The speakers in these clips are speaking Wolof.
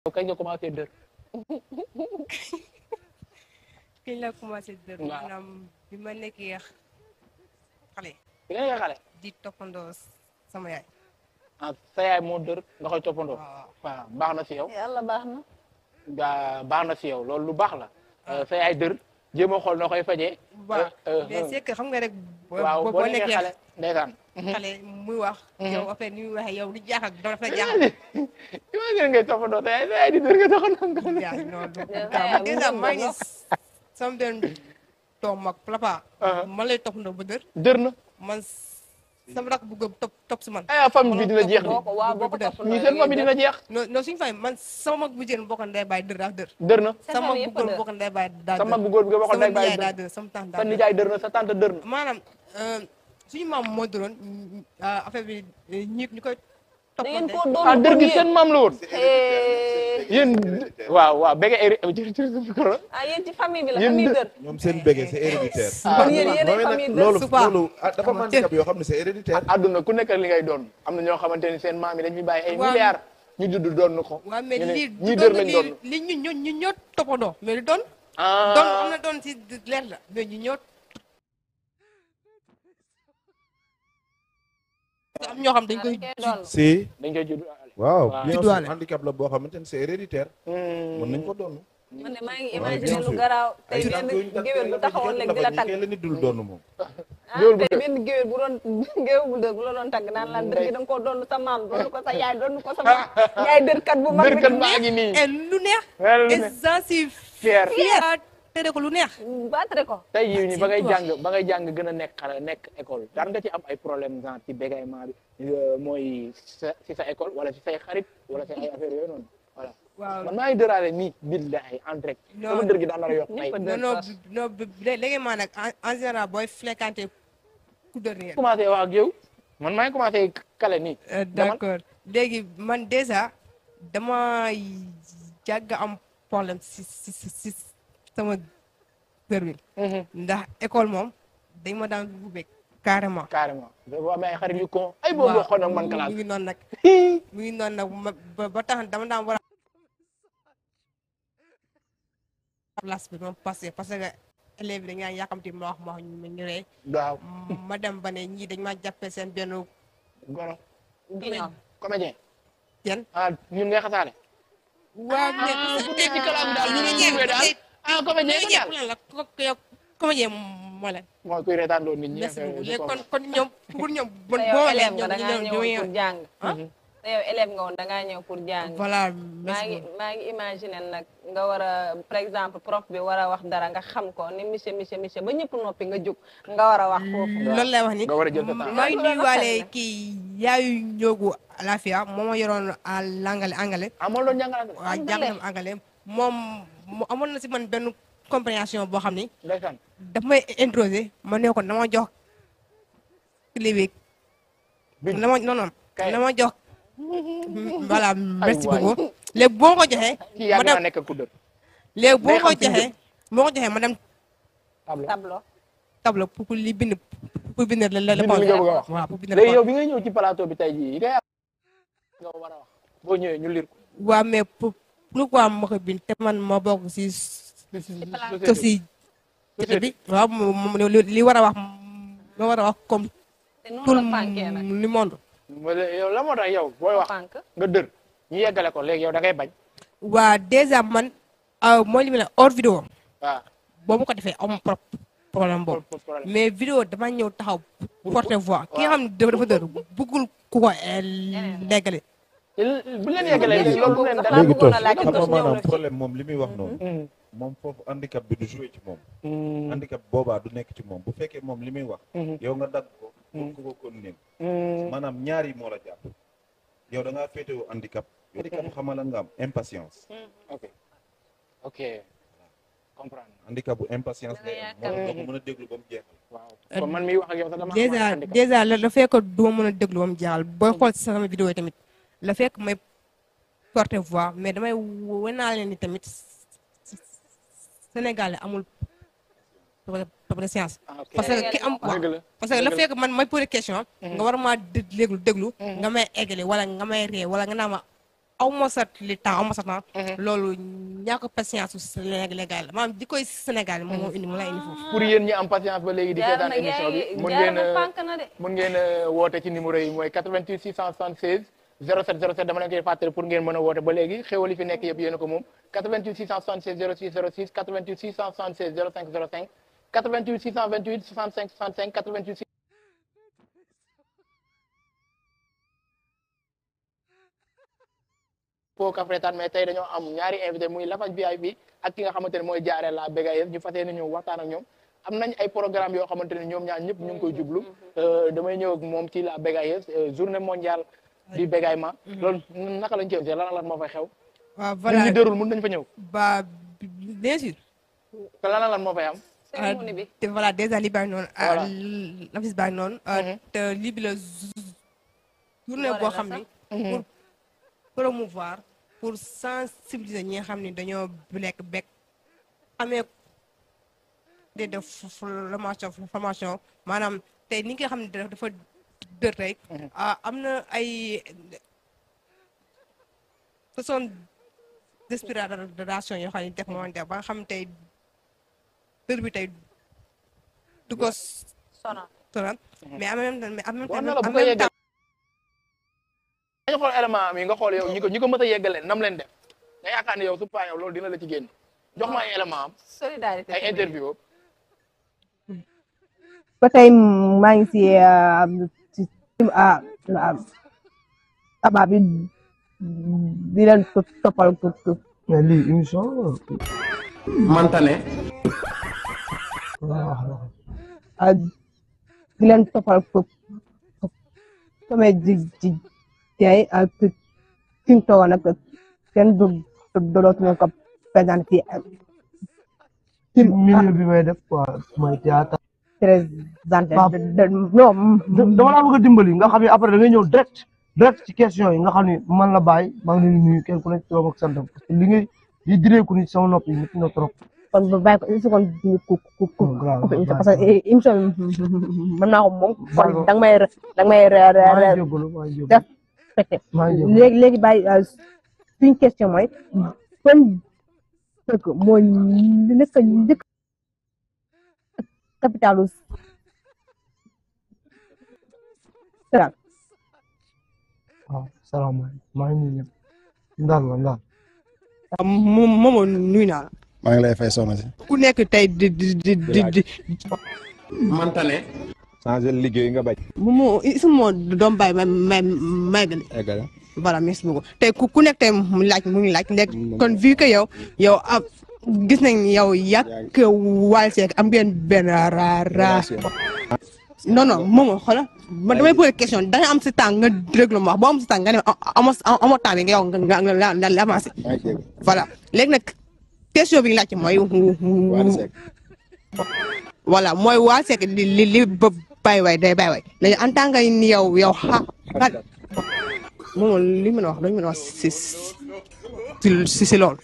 yow kañ nga commencé dër. kañ la commencé dër. waaw maanaam bi ma nekkee xale. bi nga nekkee xale. di toppandoo sama yaay. ah sa yaay moo dër nga koy toppandoo. waaw waaw baax na si yow. yàlla baax na. baax na si yow loolu lu baax la. sa yaay dër jéem a xool noo koy fajee. waaw mais c'est que xam nga rek. waaw boo nekkee xale ndeysaan. xale muy wax. yow après ni muy waxee yow li jaaxal dafa jaaxal. imagine ngay toppandoo sa yaay di dër nga toppandoo. yaa non man déjà maa ngi sama benn doom mag papa. man lay toppandoo ba dër. dër na. man sama rakk bu gëm topp si man. ay famille bi dina jeex. waaw boo ko toppandoo ñii seen famille dina jeex. non suñu fay man sama mag bu jigéen bokk ndey baay dër daa dër. dër na. sama mag bu góor bokk ndey baay daa dër. sa mag bu góor nga bokk ndey baay daa dër sama tante sa nijaay dër na sa tante dër na. maanaam suñu maam moo dëroon affaire bi ñu koy da ngeen toppante. koo doon ah dër gi seen maam la woon. Eh, yéen waaw waaw bëgg jërëjëf. ah yéen ci famille bi la Yéen famille de- dër. ñoom seen bége c'est héréditaire. kon yéen yéenay mooy nag famille dër. loolu Supa. loolu dafa am handicap yoo xam ne c'est héréditaire. àdduna ku nekk li ngay doon am na ñoo xamante ni seen maam yi dañ fi bàyyi ay Waaw. milliards ñu judd doon na ko. waaw mais ñu ne lii ñii dër lañ doon. li ñu ñoo toppandoo mais lu doon. ah doon am na doon si leer la mais ñu ñoo. am ñoo xam dañ koy. si dañ koy judd. waaw Waaw. bien Judduwaale. sûr handicap la boo xamante ne c'est héréditaire. mën nañ ko doon. man de maa ngi waaw, bien imaginer lu sûr. garaaw tey ay benn géwél bu taxawoon léegi di la tagg. la nit dul doon moom. ah géwél bu tey dër. benn géwél bu doon géwél bu dër bu la doon tagg naan la dër gi da nga koo doon sa maam doon ko sa yaay doon ko sa maam yaay dërkat bu mag bi dërkat baa ngi nii. et lu neex. Wel lu et ne. ça c'est fier. fier tere ko lu neex. battre ko. tey jii nii ba ngay Surtout. jàng ba ngay jàng gën a nekk xale nekk école daan nga ci am ay problème genre ci bégaiement bi mooy si sa école wala si say xarit wala si ay affaire yooyu noonu voilà. waaw man maa ngi dëraale nii billahi en direct. Non. sama dër gi daan na yokk tey. ñëpp a non dër non fas. non léegi maa nag en général booy fréquenté ku dër nii. commencé wax ak yow man maa ngi commencé kale nii. d'accord léegi man déjà dama yàgg am problème si sama dër bi. ndax école moom dañ ma daan ruubee carrément. carrément boo amee ay xarit yu con ay boobu boo xool ak man mu classe. ngi noonu nag mu ngi noonu nag ba tax dama daan war a place bi moom passé parce que élèves yi dañaa yàkkamti ma wax ñu rey waaw ma dem ba ne ñii dañ ma jàppee seen benn goro ginnaaw. comédien yan ah ñun ngay xasaale. waaw mais ku nekk ci classe daal ñu ngi ñëwee daal ah comédien nga daal. lan la yow comédien moo leen mooy kuy reetaan loolu nit ñi. merci beaucoup léegi kon ñoom pour ñoom te yow boo élève leen nga da ngaa ñëw pour jàng. ah te yow élève nga woon da ngaa ñëw pour jàng. voilà maa merci ngi beaucoup maa ngi imaginer nag nga war a par exemple prof bi war a wax dara nga xam ko ni monsieur ba ñëpp noppi nga jóg nga war a wax foofu. loolu lay wax ni nga war a jël sa temps. maa ngi nuyuwaale kii yaayu ñoogu Lafia moom moo yoroon à l'anglais ah moo doon jàngal ak. waaw jàngalam anglais moom mu amoon na si man benn compréhension boo xam ni ndeysaan. daf may introsé ma ne ko dama jox clé bi Bi- dama non Kay. dama jox voilà merci waay. beaucoup léegi boo ko joxee kii yàgg ma naa dem nekk ku dër. léegi boo day ko xam fi mu joxee boo ko joxee ma dem tableau. tableau. tableau pour li bind pour bind la Bind li nga bëgg a wax. waaw pour bind léegi yow bi ngay ñëw ci plateau bi tey jii nga war a wax boo ñëwee ñu lire ko. waaw mais pourquoi ma ko bind te man ma bokk si société si société bi waaw moom li war a wax ma war a wax comme te noonu tout la pànkee nag. le monde yow la moo tax yow booy wax pànk. nga dër ñu yeggale ko léegi yow da ngay bañ. waa déjà man mooy li mu ne hors vidéo waaw. boo ma ko defee am problème boobu problème. mais vidéo dama ñëw taxaw porte voix ki nga xam ne dafa dër bëggul ku ko leggale bu leen yeggalee léegi loolu bu leen dara. léegi bëggoon tos a laaj xam tos nga ñëw maanaam na ci. problème moom li muy wax noonu. moom foofu handicap bi du joué ci moom. handicap boobaa du nekk ci moom bu fekkee moom li muy wax. yow nga dagg ko. pour ku ko continuer. maanaam ñaar yi moo la jàpp. yow da ngaa féetewoo handicap. yow xam xamal nga am impatience. ok ok comprendre. handicap bu impatience day am. moo tax doo ko mën a déglu ba mu jeexal. waaw kon man miy wax ak yow sax dama. déjà déjà la fekk du ma mën a déglu ba mu jaaxal booy xool si sama vidéo yi tamit la fekk may porte voix mais damay wanaa leen ni tamit Sénégal amul de science parce que ki am dëgg la parce que la fekk man may posé question nga war maa déglu nga may eggale wala nga may ree wala nga naa ma aw ma sa li temps aw ma sa temps. loolu ñàkk patience su Sénégal la maanaam di koy Sénégal moom moo indi mu lay indi foofu. pour yéen ñi am patience ba léegi di seetaan émission bi mun ngeen woote ci numéro yi mooy 88 676 07 07 dama leen koy fàttali pour ngeen mën a woote ba léegi xéwal yi fi nekk yëpp yéen a ko moom 88 676 06 06 88 676 05 05 88 628 65 65 88. foo kafretaan mais tey dañoo am ñaari invité muy Lafagne VIP ak ki nga xamante ne mooy jaaree la bégayeuse ñu fas yéene ñëw waxtaan ak ñoom am nañ ay programme yoo xamante ne ñoom ñaar ñëpp ñu ngi koy jublu damay ñëw ak moom ci la bégayeuse journée mondiale du bégaiement loolu naka lañ koy lan moo fay xew. waaw voilà ñu dërul mën nañ fa ñëw. ba bien sûr. te lan moo fay am. cérémonie bi te voilà déjà li baa ngi noonu. voilà l'affiche baa ngi noonu. te lii bi la journée boo xam ni. pour promouvoir pour sensibiliser ñi nga xam ni dañoo lekk bekk amee de def formation maanaam tey ni nga xam ne dafa dër tey. am na ay façon d'inspiration yoo xam ne def moo def ba nga xam tey dër bi tey du ko sonal mais en même temps dañu xool élément mi nga xool yow ñi ko mës a yeggalee nam leen def nga yaakaar ne yow su pas yow loolu dina la ci génn jox ma ay élément am solidarité ay interview ba tey maa ngi si aba bi di leen toppal mais lii émission mantane di leen toppal comme ji tey ak fi mu toogoon nag kenn dootu leen ko présenté ci milieu bi may def quoi mooy théâtre présenté non dama laa bëgg a dimbali nga xam ne après da ngay ñëw direct ci question yi nga xam ne man la bàyyi maa ngi leen di nuyu kenn ku nekk turam ak santam parce que li ngay di direeku ni sama nopp yi métti na trop. kon bu bàyyi ko une seconde ku parce que émission mën naa ko moom kon da nga may def fekke léegi bàyyi suñ question mooy kon dëkk moo njëkk capitalu Sénégal. waaw salaamaaleykum maa ngi nuyu ñëpp ndaal la ndaal. moomoo nuyu naa la. maa ngi lay fay soxna si. ku nekk tey di mantane. changer liggéey nga bañ. moo doom bàyyi may gën. eggale. voilà merci beaucoup tey ku nekk tey mu ngi laaj léegi kon vu que yow gis nañ yow yàgg Wally Seck am ngeen benn non moomoo xoolal man damay poser question da nga am si temps nga déglu ma wax boo am si temps nga ne amoo temps bi nga yow nga avancé. voilà léegi nag question bi ñu laajte mooy. Wally Seck. voilà mooy Wally Seck li ba bàyyi waay day bàyyi waay léegi en tant que ni yow moomoo li mën a wax dañu mën a wax si loolu.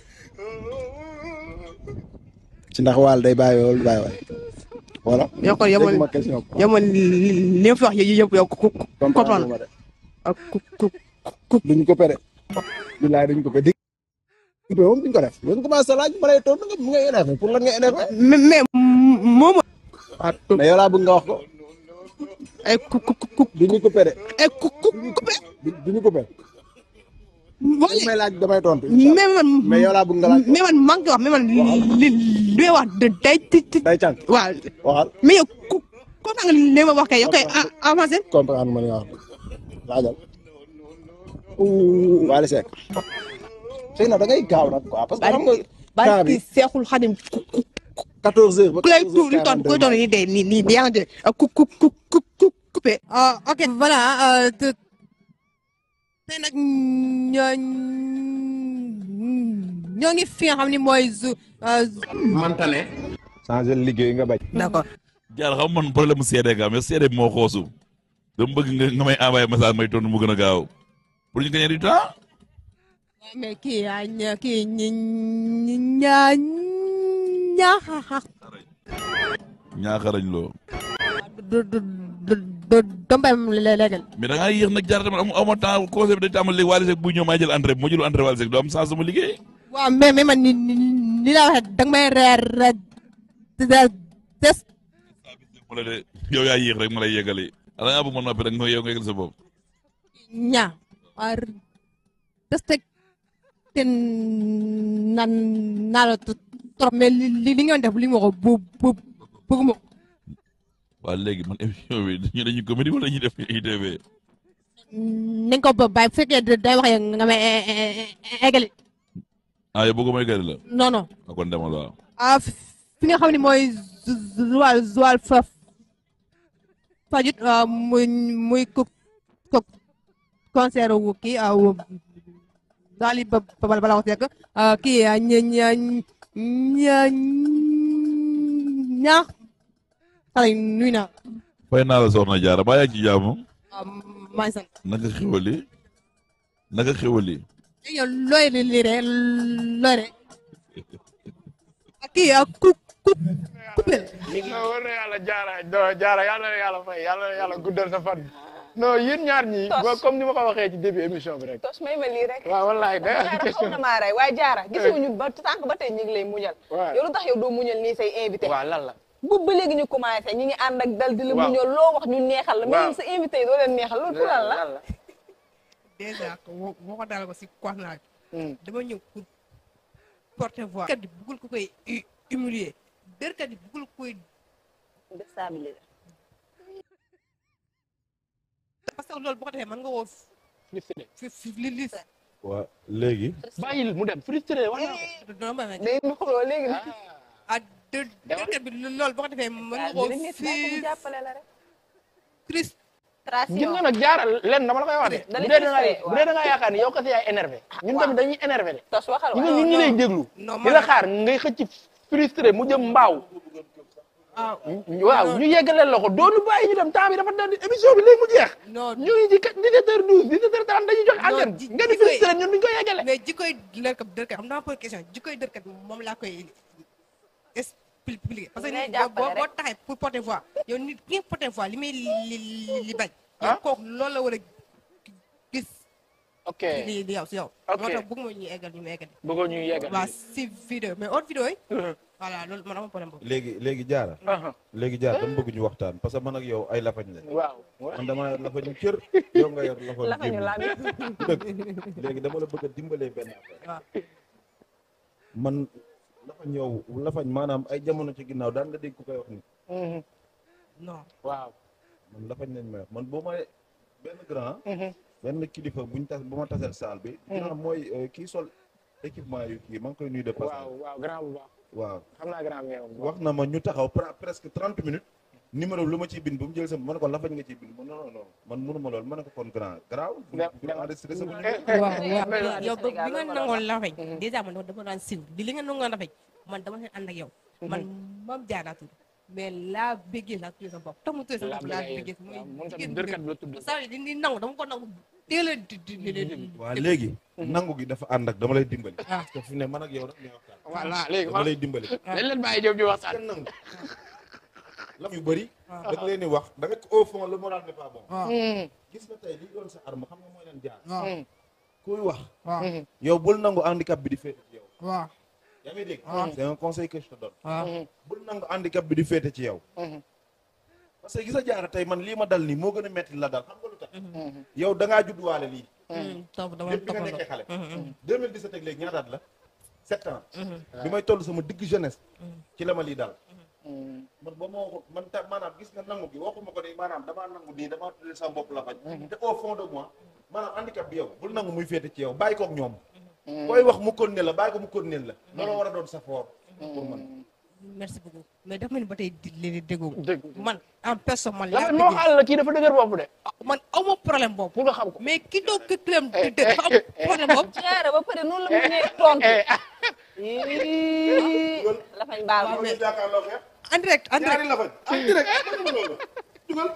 ci ndax Wally day bàyyi wala bàyyi waay. voilà yow kon yow man li ma fi wax yëpp yow comprendre duñ ko pere. bilaay duñ ko pere dégg moom duñ ko def loolu commencé laaj ma lay toog mu ngay énervé pour lan nga énervé. mais moom. mais yow laa bëgg nga wax ko. ay duñu ko pere. ay coupé. duñu ko pere. Wally may laaj damay tontu. mais yow laa bëgg nga laaj. mais man maa ngi wax mais man li may wax day. day càng. waaw waxal. mais yow comprendre nga li ma wax kay yow kay avancé. comprendre ma li nga wax laajal. Wally Seck. xëy na da ngay gaaw nag quoi parce que xam nga. temps bi Seexul Xadim 14 heures ba 14 heures 42 ku lay tuur li toon koy doon nii de nii yaa ngi coupé. ok voilà tey nag ñoo ngi fi nga xam ni mooy mantane. changer liggéey nga bañ. d'accord. jaar xam man problème mu seede nga am yow seede bi moo xoosu dama bëgg nga may envoyé message may tontu mu gën a gaaw pour ñu gagner du temps. mais kii ñaaxarañ loo. dombay léegal. mais da ngaa yéex nag jaar tamit amoo temps conseil bi day tàmbali léegi Wally Seck bu ñëw maa jël entrée bi moo jël entrée Wally Seck doo am sens sama liggéey. waaw mais man ni laa waxee danga may reer des. mu la de yow yaa yéex rek ma lay yeggali ala ngaa bëgg ma noppi rek nga yow nga yeggal sa bopp. ñaa waa respecté naa la trop mais li ngeen def li ma ko bëgguma ko. waaw léegi man émission bi ñu dañuy comédie wala ñuy def ITV. nañ ko bàyyi bu fekkee day wax nga may eggali. ah yow bëgg ma eggali la. non non. kon demal waaw. fi nga xam ne mooy Joal Fadiouth muy concert wu kii daal di bala ko sekk kii ñaax xale yi nuyu naa. fay naa la soxna Diarra ba yaa ci jàmm. maa ngi sant. naka xewali naka xewali. yow looy lire looy re kii coupé. non war na yàlla Diarra yàlla na yàlla fay yàlla na yàlla guddal sa fan. non yéen ñaar ñii. comme ni ma ko waxee ci début émission bi rek. tos may ma lii rek. waaw wallaay day am question na maa rey waaye Diarra gisuñu ba tànk ba tey ñu ngi lay muñal. waaw yow lu tax yow doo muñal nii say invité. waaw lan la. bu ba léegi ñu commencé ñi ngi ànd ak dal di la muñal loo wax ñu neexal la. mais sa invité yi doo leen neexal loolu pour lan la. déjà moo ko daal ko si cornage. dama ñëw pour porter voix. kat bi bëggul ko koy humilier dërkat bi bëggul koy déstabiliser. parce que loolu boo ko defee mën nga woo li waaw léegi. bàyyil mu dem frustré wax non ba day xuloo léegi nag. ah dërkat bi loolu boo ko defee mën nga woo fii jàppale la rek. Chris. gis nga nag Diarra len dama la koy wax de. bu dee da ngaa yaakaar ni yow kese yaay énervé. ñun tamit dañuy énervé de. tos waxal waaw ñun ñi lay déglu. di la xaar ngay xëcc frustré mu jëm mbaaw. waaw ñu yeggaleel la ko doonu bàyyi ñu dem temps bi dafa dal émission bi léegi mu jeex. ñu ngi ci 17h12 17h30 dañuy jox antenne. nga di frustré ñun duñ ko yeggale. mais jikkoy dërkat xam naa pour question jikkoy dërkat moom laa koy expliquer. parce que boo taxee pour porter voix yow nit ki porter voix li muy li bañ. kooku loolu la war a gis. ok li yow si yow. ok moo tax bëgg ma ñuy eggal ñu ma eggal. bëggoo ñuy yeggal. waaw si vidéo mais autre vidéo yi. voilà loolu man ama problème boobu. léegi Diarra. léegi Diarra dama bëgg ñu waxtaan parce que man ak yow ay lafañ la. waaw man dama yor lafañu cër yow nga yor lafañu dëgg léegi dama la bëgg a dimbalee benn affaire. man lafañ yow lafañ maanaam ay jamono ci ginnaaw daan nga dégg ku koy wax ni. non waaw. man lafañ lañ may wax man boo may benn grand. benn kilifa buñ tas bu ma taseel saal bi. grand mooy kii sol équipement yu kii maa ngi koy nuyu de passage. waaw grand bu baax. waaw xam naa grand bi wax na ma ñu taxaw presque 30 minutes numéro lu ma ciy bind bu mu jël sama ma ne ko lafañ nga ciy bind non non man mënuma loolu ma ne ko kon grand garaaw du enregistré sama waaw yow bi nga nangoon lafañ dèjà man dama daan siw di li nga nangoon lafañ man dama seen ànd ak yow man moom Diarra tudd mais laa béggee laa tuddee sa bopp tax mu tuddee sa bopp laa béggee moom tamit dërkat bi la tudd sa di nangu dama ko nangu teel a waaw léegi nangu gi dafa ànd ak dama lay dimbali parce que fi ne man ak yow rek ñuy waxtaan voilà léegi dama lay dimbali dañ leen bàyyi Diop di waxtaan nangu lam yu bëri da nga leen di wax da nga au fond le moral n'est pas bon gis nga tey li doon sa arme xam nga mooy leen jaar kuy wax yow bul nangu handicap bi di féete ci yow waaw yaa ngi dégg c'est un conseil que je te donne bul nangu handicap bi di féete ci yow parce que gis nga Diarra tey man lii ma dal nii moo gën a metti la dal xam nga lu tax yow da ngaa juddwaale lii lépp bi nga nekkee xale 2017 ak léegi ñaataat la 7 ans bi may toll sama digg jeunesse ci la ma lii daal man ba ma waxul man ta maanaam gis nga nangu gi waxuma ko ni maanaam damaa nangu nii damaa tuddee sama bopp la bañ te au fond de moi maanaam handicap bi yow bul nangu muy féete ci yow bàyyi koog ñoom koy wax mu continuer la bàyyi ko mu continuer la loolu war a doon sa fort pour man merci beaucoup mais dafa mel ni ba tey li déggoo man en personne man la moo xaal la kii dafa dëgër bopp de man aw ma problème boobu pour nga xam ko mais ki doog ki problème dafa am problème boobu Diarra ba pare noonu la mu ñëwee tontu lafañ baal en direct lafañ en direct dugal.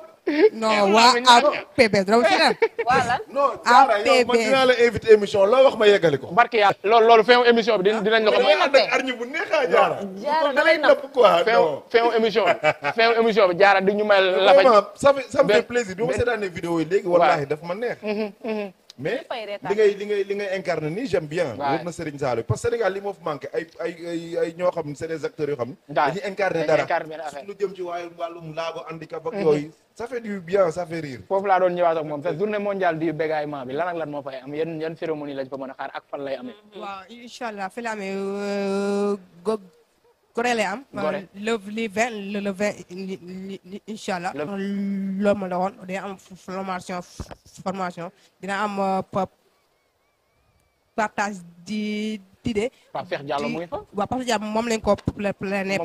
non waa APB dara ci lan. voilà. non Diarra yow man dinaa la invité émission loo wax ma yeggali ko. barke yàlla loolu fin émission bi dinañ la ko may. arñi bu neex a Diarra. Diarra da lay napp quoi. fin émission bi Diarra di ñu may la vraiment ça me fait plaisir bi ma seetaanee vidéo yi léegi wallaahi daf ma neex. mais li ngay incarné nii j'aime bien. wóor na Serigne Saliou parce que Sénégal li moo fi manqué ay ñoo xam ne c'est des acteurs yoo xam ne. dañuy incarné dara lu jëm ci wàllum laago handicap ak yooyu. ça fait du bien ça fait rire. foofu laa doon ñëwaat ak moom sa journée mondiale du bégaiement bi lan ak lan moo fay am yan cérémonie lañ fa mën a xaar ak fan lay amee. waaw incha allah fi la amee Gorée lay am. le 20 incha allah. loolu ma la woon dina am formation dina am partage d'idées. Pape Cheikh Diallo mu ngi fa. waaw Pape Cheikh Diallo moom lañ ko plané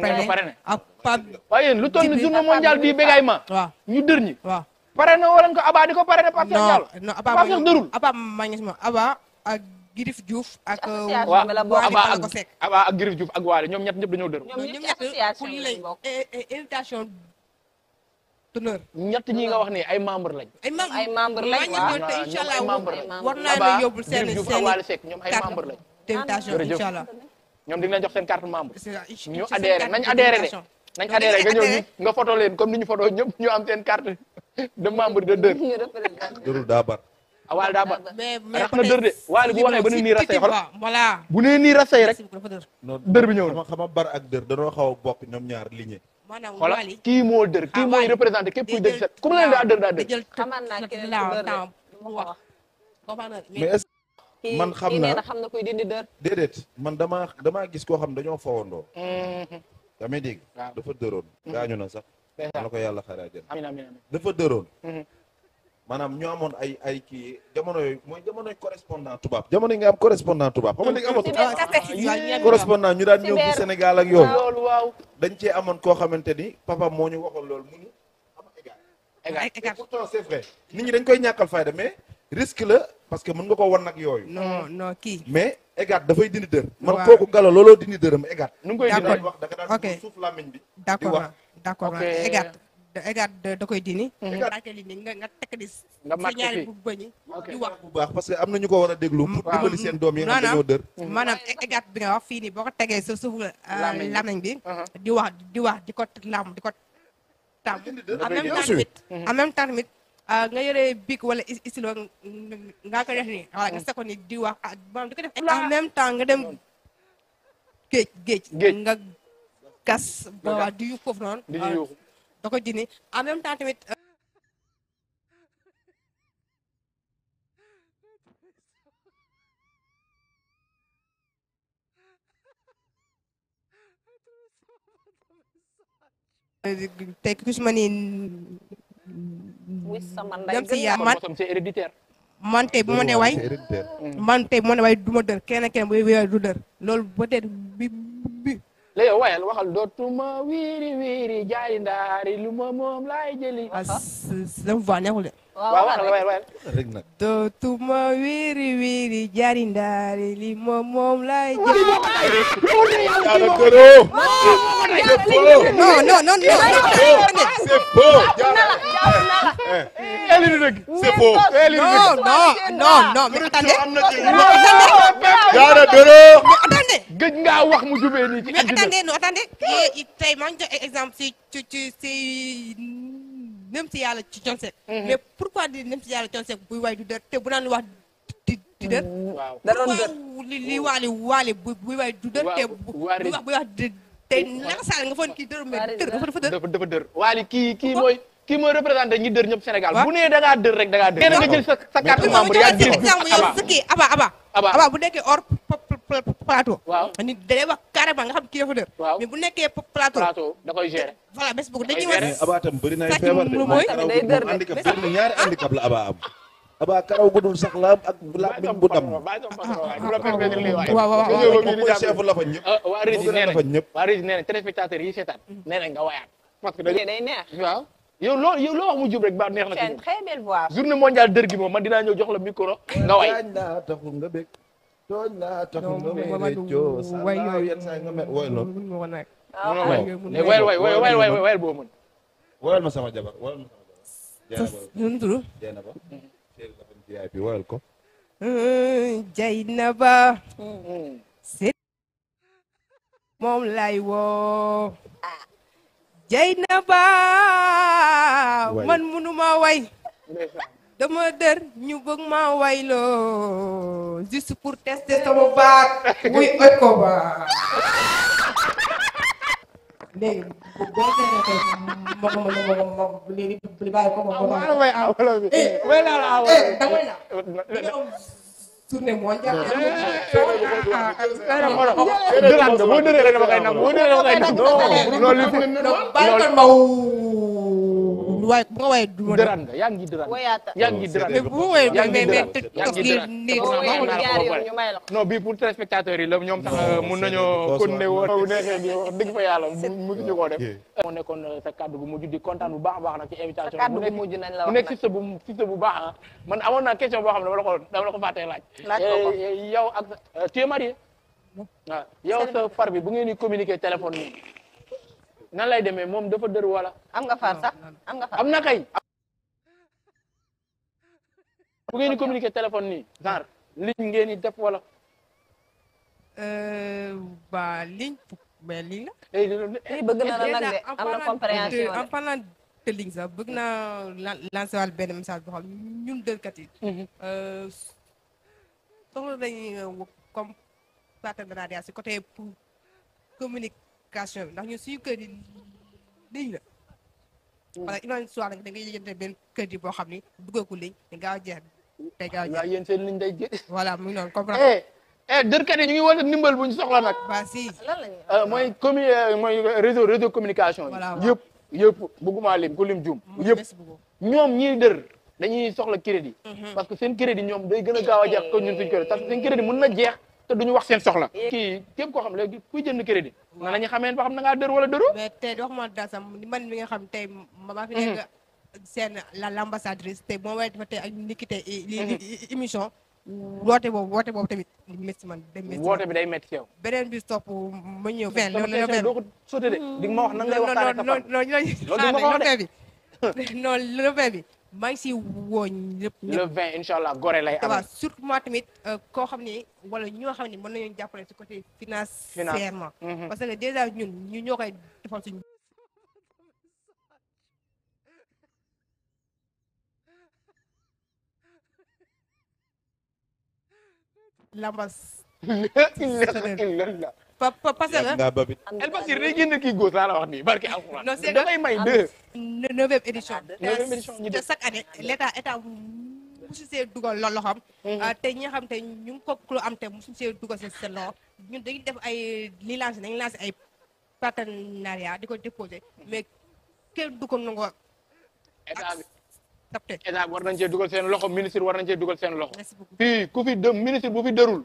ak Pape. waaye yéen lu toll ni journée mondiale du bégaiement. waaw ñu dër ñi. waaw pare na wala nga ko Aba di ko pare na Pape Cheikh Diallo. non Pape Cheikh dërul. Aba maa ngi Aba ak Girif Diouf ak. Aba ak Girif Diouf ak Waly ñoom ñett ñëpp dañoo dër. ñoom ñëpp association lañ bokk. invitation d'honneur. ñett ñi nga wax ni ay membre lañ. ay membre lañ waaw incha allah war naa Aba la yóbbul seen Girif Diouf ak Waly Seck ñoom ay membre lañ. invitation incha allah. ñoom dinañ jox seen carte membre. ñu seen adhéré carte nañ adhéré de. nañ adhéré nga ñëw adhéré. nga photo leen comme ni ñu photo ñëpp ñu am seen carte de membre de dër. dërul daa bar. Waly daa ba mais rax na dër de Waly bu waxee ba ni nii rasay xol voilà. bu nee nii rasay rek dër bi ñëw na. xam nga bar ak dër danoo xaw a bokk ñoom ñaar ligné. maanaam xoolal Waly kii moo dër kii mooy représenté képp kuy dër set ku mu leen daa dër daa dër. xamal naa keneen ku dër de mu wax. mais est-ce que man xam naa xam na kuy dindi dër. déedéet man damaa gis koo xam dañoo fawandoo. damay dégg. dafa dëroon. gaañu na sax. la ko yàlla xaaraa jël. amiin amiin amiin. dafa dëroon. maanaam ñu amoon ay kii jamono yooyu mooy jamonoy correspondant tubaab jamono yi nga am correspondant tubaab xam nga léegi amatul correspondant ñu daan ñëw ci Sénégal ak yooyu loolu waaw dañ cee amoon koo xamante ni papa moo ñu waxoon loolu mu ni ama égal et pourtant c'est vrai nit ñi dañ koy ñàkkal fayda mais risque la parce que mën nga ko wan nag yooyu non kii mais égat dafay dindi dër man kooku galo looloo dindi dërëm égat nu ngi koy dindi wax da ka daan suuf làmmiñ bi d'accord égat da koy dindi nga tekk di nga mat ñaari bu bëñi di wax bu baax parce que am na ñu ko war a déglu pour dimbali seen doom yi nga xam dañoo dër maanaam égat bi nga wax fii nii boo ko tegee sa suuf làmmiñ bi di wax di ko lam di ko tam en même temps tamit nga yore bic wala stylo nga ko def nii wala nga seko ni di wax maanaam di ko def en même temps nga dem géej nga gas ba di yu foofu noonu da ko dindi en même temps tamit tey ku si ma ni dem si yaa c'est héréditaire. man tey bu ma nee way du ma dër kenn bu way du dër loolu peut-être bi léegi wayal waxal dootuma wiiri wiiri jaay ndaari lu ma moom laay jëli. sama voix neexul de. waaw wayal rek nag. dootuma wiiri wiiri jaay ndaari li ma moom laay jëli. non non non c'est faux. c'est faux. non mais attendez. gëj ngaa wax mu jubee nii ci mais attendez tey maa ngi jox exemple si nem si yàlla ci Thione Seck mais pourquoi di nem si yàlla Thione Seck buy waay du dër te bu naan wax di dër da doon dër li waali buy waay du dër te buy wax te naka saal nga foon kii dër mais dër dafa dër waali kii mooy représenté ñi dër ñëpp Sénégal bu nee da ngaa dër rek da ngaa dër nga jël sa carte membre yaa jël exemple yow sa kii aba bu nekkee hors plateau waaw nit day wax carrément nga xam kii dafa dër mais bu nekkee plateau da koy gérer voilà bés bu dañuy wax mais aba tam bëri na ay feebar de day dër de handicap bëri na ñaari handicap la aba am aba karaw bu dul sax la am ak làmmiñ bu dam waaw moom mooy chef la fa ñëpp waa Régis nee na téléspectateurs yi seetaan nee na nga wayaat parce que day neex waaw yow loo wax mu jub rek ba neex na c'est une très belle voix journée mondiale dër gi moom man dinaa ñëw jox la micro nga way taxul nga bég tooñ laa taxul nga méccoo salaaw yenn saa nga mel woy loolu wayal boobu mën woyal ma sama jabar nu tudd Jeynaba Chéri Lafane VIP woyal ko Jeynaba moom lay woo Jeynaba man munuma way dama dër ñu bëgg ma wayloo juste pour tester sama baat muy oj ko ba léegi boo seetee léegi li bàyyi ko moom maa la may awolo bi may naa la awolo bi damay na tournée mondiale dëraan nga boo dëree rek dama koy nangu boo dëree dama koy nangu loolu bàyyi ko maw waaye bu nga waaye du ma dëraan nga yaa ngi dëraan yaa ngi dëraan bu ma waaye yaa ngi mais dëraan non bii pour téléspectateurs yi la ñoom sax mun nañoo continuer woon bu neexee di wax dëgg fa yàlla musuñu koo def moo nekkoon sa kàddu gu mujj di kontaan bu baax a baax nag ci invitation kàddu gu mujj nañ la wax mu nekk si bu baax ah man amoon naa question boo xam ne dama la ko fàttee laaj yow ak tu es marié waaw yow sa far bi bu ngeen di communiquer téléphone nii nan lay demee moom dafa dër wala am nga far sax am nga far am na kay bu ngeen di communiquer téléphone nii genre ligne ngeen di def wala ba ligne mais ligne lii bëgg na la nag de am na compréhension en parlant de ligne sax bëgg naa lancer wal benn message boo xam ñun dërkat yi soxla nañu comme partenariat si côté pour communication bi ndax ñun suñu kër yi ligne la parce que une soir da ngay yëgante benn kër yi boo xam ni duggee ko ligne te gaaw a jeex te gaaw a jeex waaw yéen seen ligne day jeex voilà mu ngi noonu comprendre dërkat yi ñu ngi woote ndimbal bu ñu soxla nag ba si mooy mooy réseau communication yi yëpp bëgguma lim ku lim juum yëpp ñoom ñiy dër dañuy soxla crédit parce que seen crédit ñoom day gën a gaaw a jeex ko ñun suñ crédit parce que seen crédit mën na jeex te duñu wax seen soxla kii képp koo xam léegi kuy jënd crédit na la ñu xamee ba xam na ngaa dër wala dëru mais tey waxuma daal sax man mi nga xam tey maa fi nekk seen l'ambassadrice tey moo way dafa tey ak niki tey émission woote boobu tamit métti man woote bi day métti yow beneen bi topp ma ñëw fen loolu doo ko soté de di nga ma wax nan ngay waxtaane non le vin bi maa ngi si woo ñëpp le 20 incha allah gore lay am waaw surtout moi tamit koo xam ni wala ñoo xam ni mën nañu jàppale ci côté financièrement parce que déjà ñun ñu ñoo koy defal suñu lambas parce que El Basir day génn kii góos laa la wax nii barki alxuraan da ngay may deux neuvième édition te chaque année état musu see dugal loxoom te ñi nga xam te ñu ngi ko lu am te musu see dugal seen loxo ñun dañuy def ay li lancé dañuy lancé ay partenariat di ko déposé mais kenn du ko nangoo état bi tapte état bi war nañ cee dugal seen loxo ministre war nañ cee dugal seen loxo fii ku fi dem ministre bu fi dërul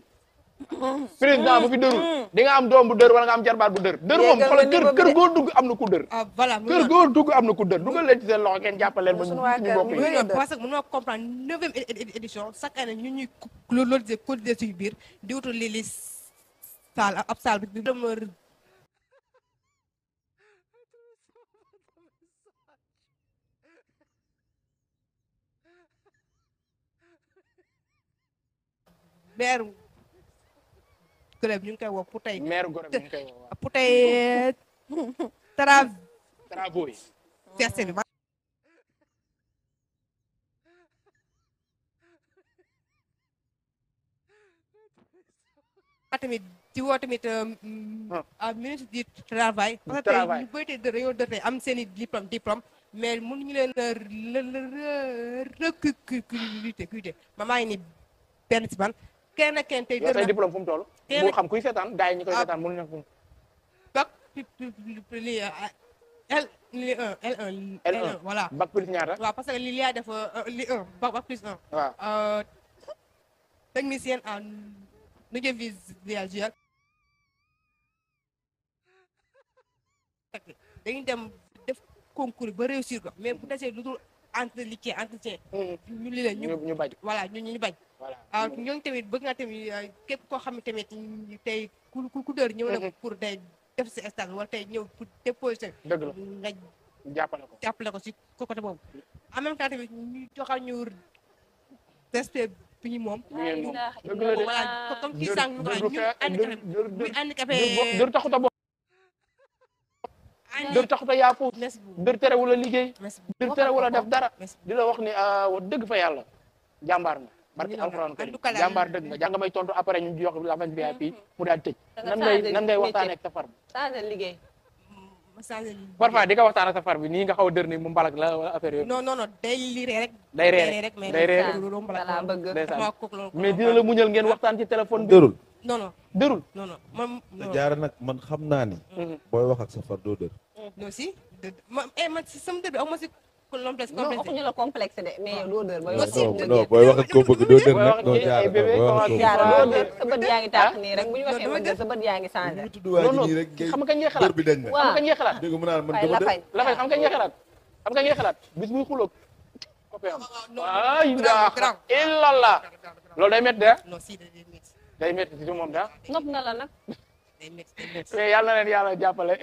président bu fi dërul di nga am doom bu dër wala nga am jarbaat bu dër dër moom xoolal kër goo dugg am na ku dër voilà kër goo dugg am na ku dër dugal leen ci seen loxo kenn jàppaleen ba suñu bopp yi parce que mën nga comprendre neuvième édition chaque année ñu ñuy loolu cotiser suñu biir di wutul li saal ab saal bi dama maire Gorée ñu ngi koy woo pour tey. maire Gorée ñu ngi koy woo pour tey travaux yi. test bi. tamit ci woo tamit ministre du travail. parce que tey ñu bëri tey dañoo dër tey am seen i diplôme mais mënuñu leen recruter ma maa ngi ni benn si man. kenn ak kenn tey yow say diplôme fu mu toll. moo xam kuy seetaan gars yi ñu koy seetaan mënuñu fu mu. bac li L1 voilà. bac plus ñaata. waaw parce que li yaa def li 1 bac plus 1. waaw. technicien en audiovisuel. dañuy dem def concours ba réussir ko mais bu desee lu dul entretien. ñu li leen ñu bañ. voilà ñu bañ. voilà ñooñu tamit bëgg naa tamit képp koo xam ne tamit tey ku dër ñëw na pour day def si stage wala tey ñëw pour déposer. dëgg la nga jàppale ko si côté boobu. en même temps tamit ñu joxal ñu respect bi ñu moom. dëgg la de voilà comme kii sànq ñu ko ñu handicapé dër taxut a bokk dër taxut a yaafu dër terewul a liggéey dër terewul a def dara di la wax ni wax dëgg fa yàlla jàmbaar nga barki alxuraan kariim jàmbaar dëgg nga jàng may tontu après ñu jox la fan VIP mu daal tëj nan ngay waxtaanee ak sa far bi changé liggéey parfois di nga waxtaan ak sa far bi nii nga xaw a dër ni mu mbalak la wala affaire yooyu non day lire rek day ree rek loolu mbalak la bëgg mais dina la muñal ngeen waxtaan ci téléphone bi dërul dërul non man jaara nag man xam naa ni booy wax ak sa far doo dër non si man si sama dër bi ak ma si complexe non waxuñu la complexe de mais yow doo dër ba yow non booy wax ak koo bëgg doo dër nag non jaara doo dër sa bët yaa ngi tàq nii rek bu ñu waxee bëgg sa bët yaa ngi changé xam nga kañ ngay xalaat bi dañ na xam nga kañ ngay xalaat dégg mu naan man ay dama dër la fay xam nga kañ ngay xalaat xam nga kañ ngay xalaat bis muy xuloog copain am ay daa illallah loolu day métti de non si day métti day métti ci moom daa nopp na la nag day métti mais yàlla na leen yàlla jàppale